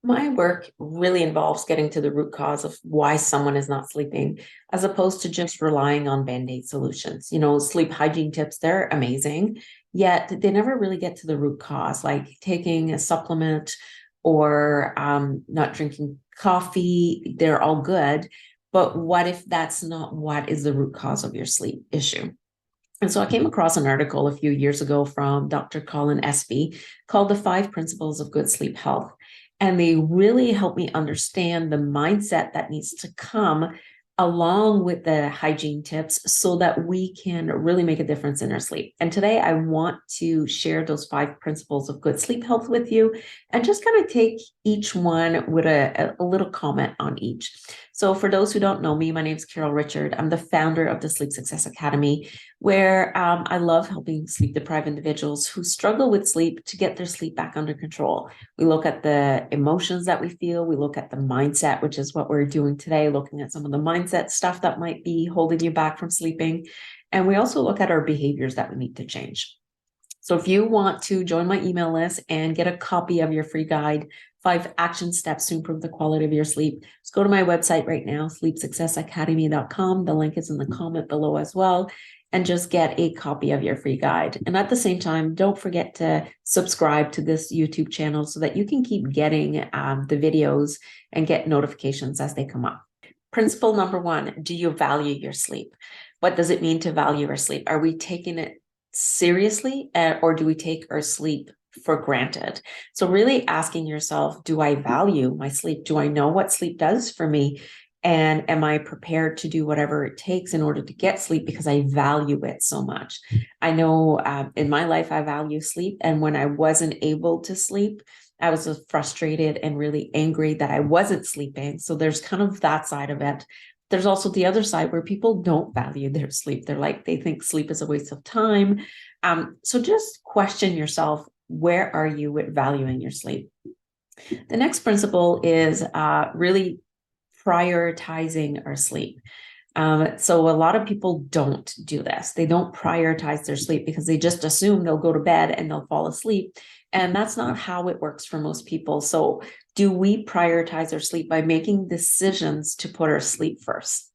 My work really involves getting to the root cause of why someone is not sleeping, as opposed to just relying on band-aid solutions. Sleep hygiene tips, they're amazing, yet they never really get to the root cause, like taking a supplement or not drinking coffee. They're all good. But what if that's not what is the root cause of your sleep issue? And so I came across an article a few years ago from Dr. Colin Espie called The Five Principles of Good Sleep Health. And they really helped me understand the mindset that needs to come along with the hygiene tips so that we can really make a difference in our sleep. And today I want to share those five principles of good sleep health with you and just kind of take each one with a little comment on each. So for those who don't know me, my name is Carol Richard. I'm the founder of the Sleep Success Academy, where I love helping sleep deprived individuals who struggle with sleep to get their sleep back under control. We look at the emotions that we feel. We look at the mindset, which is what we're doing today, looking at some of the mindset stuff that might be holding you back from sleeping. And we also look at our behaviors that we need to change. So if you want to join my email list and get a copy of your free guide, 5 action steps to improve the quality of your sleep, just go to my website right now, sleepsuccessacademy.com. The link is in the comment below as well. And just get a copy of your free guide. And at the same time, don't forget to subscribe to this YouTube channel so that you can keep getting the videos and get notifications as they come up. Principle number 1, do you value your sleep? What does it mean to value our sleep? Are we taking it seriously or do we take our sleep for granted? So really asking yourself, do I value my sleep? Do I know what sleep does for me? And am I prepared to do whatever it takes in order to get sleep because I value it so much? I know in my life, I value sleep. And when I wasn't able to sleep, I was frustrated and really angry that I wasn't sleeping. So there's kind of that side of it. There's also the other side where people don't value their sleep. They think sleep is a waste of time. So just question yourself, where are you with valuing your sleep? The next principle is really prioritizing our sleep. So a lot of people don't do this. They don't prioritize their sleep because they just assume they'll go to bed and they'll fall asleep. And that's not how it works for most people. So do we prioritize our sleep by making decisions to put our sleep first?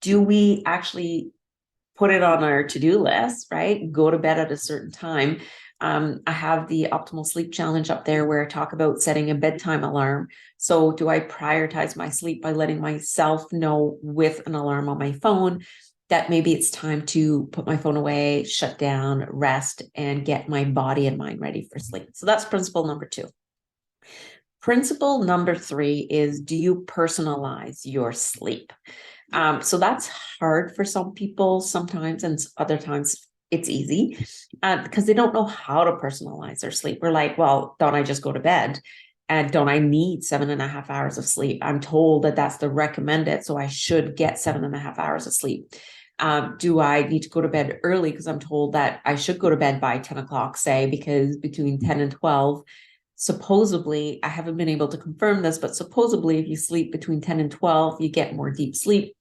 Do we actually put it on our to-do list, right? Go to bed at a certain time. I have the optimal sleep challenge up there where I talk about setting a bedtime alarm. So do I prioritize my sleep by letting myself know with an alarm on my phone that maybe it's time to put my phone away, shut down, rest, and get my body and mind ready for sleep? So that's principle number 2. Principle number 3 is, do you personalize your sleep? So that's hard for some people sometimes, and other times it's easy because they don't know how to personalize their sleep. We're like, well, don't I just go to bed? And don't I need 7.5 hours of sleep? I'm told that that's the recommended, so I should get 7.5 hours of sleep. Do I need to go to bed early because I'm told that I should go to bed by 10 o'clock, say, because between 10 and 12, supposedly, I haven't been able to confirm this, but supposedly if you sleep between 10 and 12, you get more deep sleep.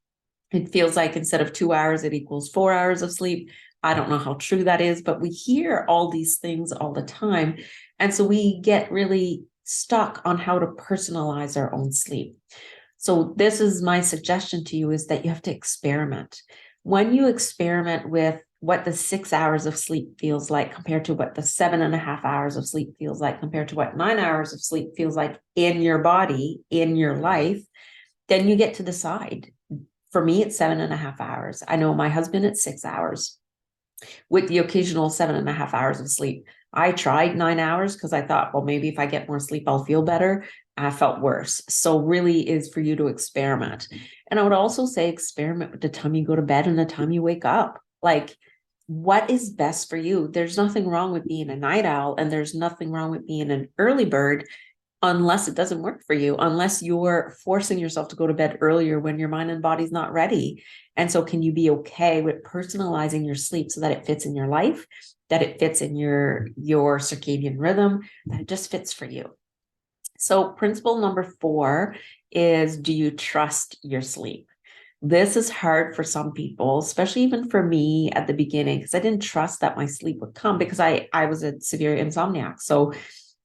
It feels like instead of 2 hours, it equals 4 hours of sleep. I don't know how true that is, but we hear all these things all the time. And so we get really stuck on how to personalize our own sleep. So this is my suggestion to you, is that you have to experiment. When you experiment with what the 6 hours of sleep feels like compared to what the 7.5 hours of sleep feels like compared to what 9 hours of sleep feels like in your body, in your life, then you get to decide. For me, it's 7.5 hours. I know my husband, it's 6 hours with the occasional 7.5 hours of sleep. I tried 9 hours because I thought, well, maybe if I get more sleep, I'll feel better. I felt worse. So really is for you to experiment. And I would also say experiment with the time you go to bed and the time you wake up. Like, what is best for you? There's nothing wrong with being a night owl, and there's nothing wrong with being an early bird, unless it doesn't work for you, unless you're forcing yourself to go to bed earlier when your mind and body's not ready. And so can you be okay with personalizing your sleep so that it fits in your life, that it fits in your circadian rhythm, that it just fits for you? So principle number 4 is, do you trust your sleep? This is hard for some people, especially even for me at the beginning, because I didn't trust that my sleep would come because I was a severe insomniac. So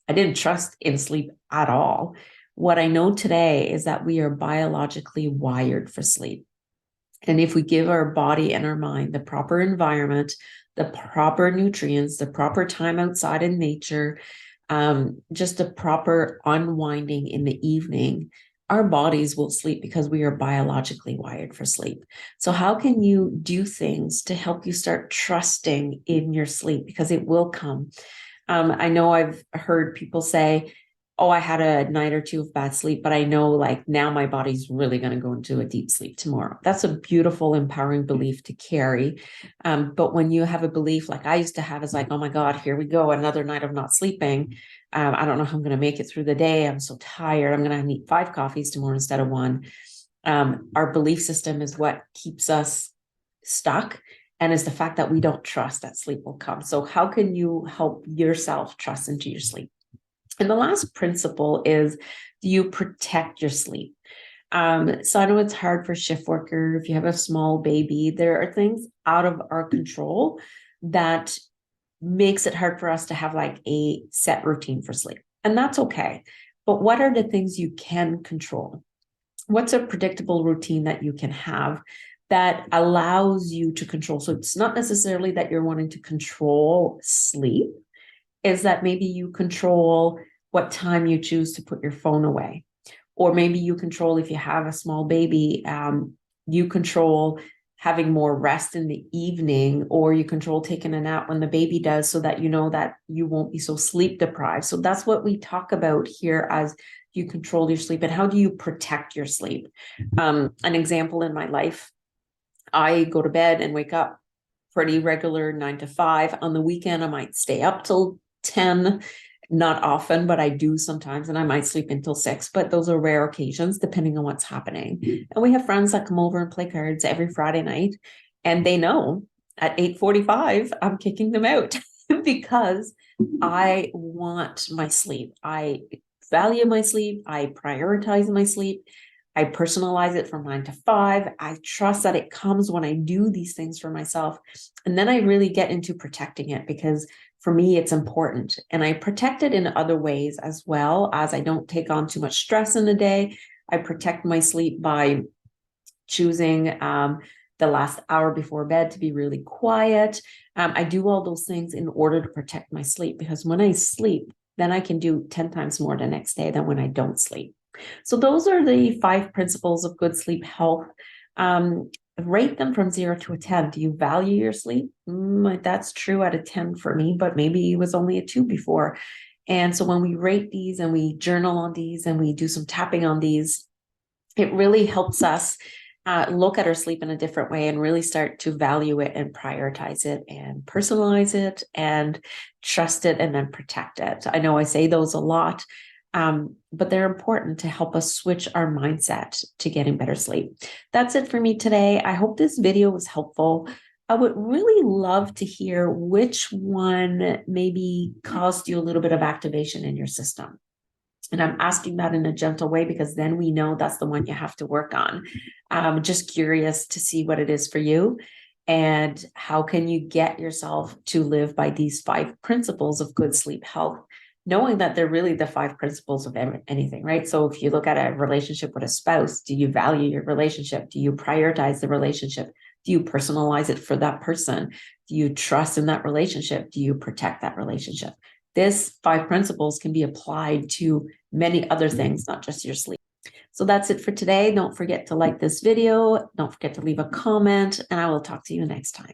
I didn't trust in sleep at all. What I know today is that we are biologically wired for sleep. And if we give our body and our mind the proper environment, the proper nutrients, the proper time outside in nature, just a proper unwinding in the evening, our bodies will sleep because we are biologically wired for sleep. So how can you do things to help you start trusting in your sleep? Because it will come. I know I've heard people say, oh, I had a night or two of bad sleep, but I know like now my body's really going to go into a deep sleep tomorrow. That's a beautiful, empowering belief to carry. But when you have a belief like I used to have, is like, oh my God, here we go, another night of not sleeping. I don't know how I'm going to make it through the day. I'm so tired. I'm going to need 5 coffees tomorrow instead of 1. Our belief system is what keeps us stuck, and is the fact that we don't trust that sleep will come. So how can you help yourself trust into your sleep? And the last principle is, do you protect your sleep? So I know it's hard for shift worker. If you have a small baby, there are things out of our control that makes it hard for us to have like a set routine for sleep. And that's okay. But what are the things you can control? What's a predictable routine that you can have that allows you to control? So it's not necessarily that you're wanting to control sleep, is that maybe you control what time you choose to put your phone away. Or maybe you control, if you have a small baby, you control having more rest in the evening, or you control taking a nap when the baby does, so that you know that you won't be so sleep deprived. So that's what we talk about here as you control your sleep. And how do you protect your sleep? An example in my life, I go to bed and wake up pretty regular 9 to 5. On the weekend, I might stay up till 10, not often, but I do sometimes, and I might sleep until 6, but those are rare occasions depending on what's happening. And we have friends that come over and play cards every Friday night, and they know at 8:45 I'm kicking them out because I want my sleep. I value my sleep. I prioritize my sleep. I personalize it from 9 to 5. I trust that it comes when I do these things for myself. And then I really get into protecting it, because for me, it's important. And I protect it in other ways as well, as I don't take on too much stress in the day. I protect my sleep by choosing the last hour before bed to be really quiet. I do all those things in order to protect my sleep, because when I sleep, then I can do 10 times more the next day than when I don't sleep. So those are the 5 principles of good sleep health. Rate them from 0 to a 10. Do you value your sleep? That's true at a 10 for me, but maybe it was only a 2 before. And so when we rate these and we journal on these and we do some tapping on these, it really helps us look at our sleep in a different way and really start to value it and prioritize it and personalize it and trust it and then protect it. I know I say those a lot, but they're important to help us switch our mindset to getting better sleep. That's it for me today. I hope this video was helpful. I would really love to hear which one maybe caused you a little bit of activation in your system. And I'm asking that in a gentle way, because then we know that's the one you have to work on. I'm just curious to see what it is for you, and how can you get yourself to live by these 5 principles of good sleep health, knowing that they're really the 5 principles of anything, right? So if you look at a relationship with a spouse, do you value your relationship? Do you prioritize the relationship? Do you personalize it for that person? Do you trust in that relationship? Do you protect that relationship? This 5 principles can be applied to many other things, not just your sleep. So that's it for today. Don't forget to like this video. Don't forget to leave a comment, and I will talk to you next time.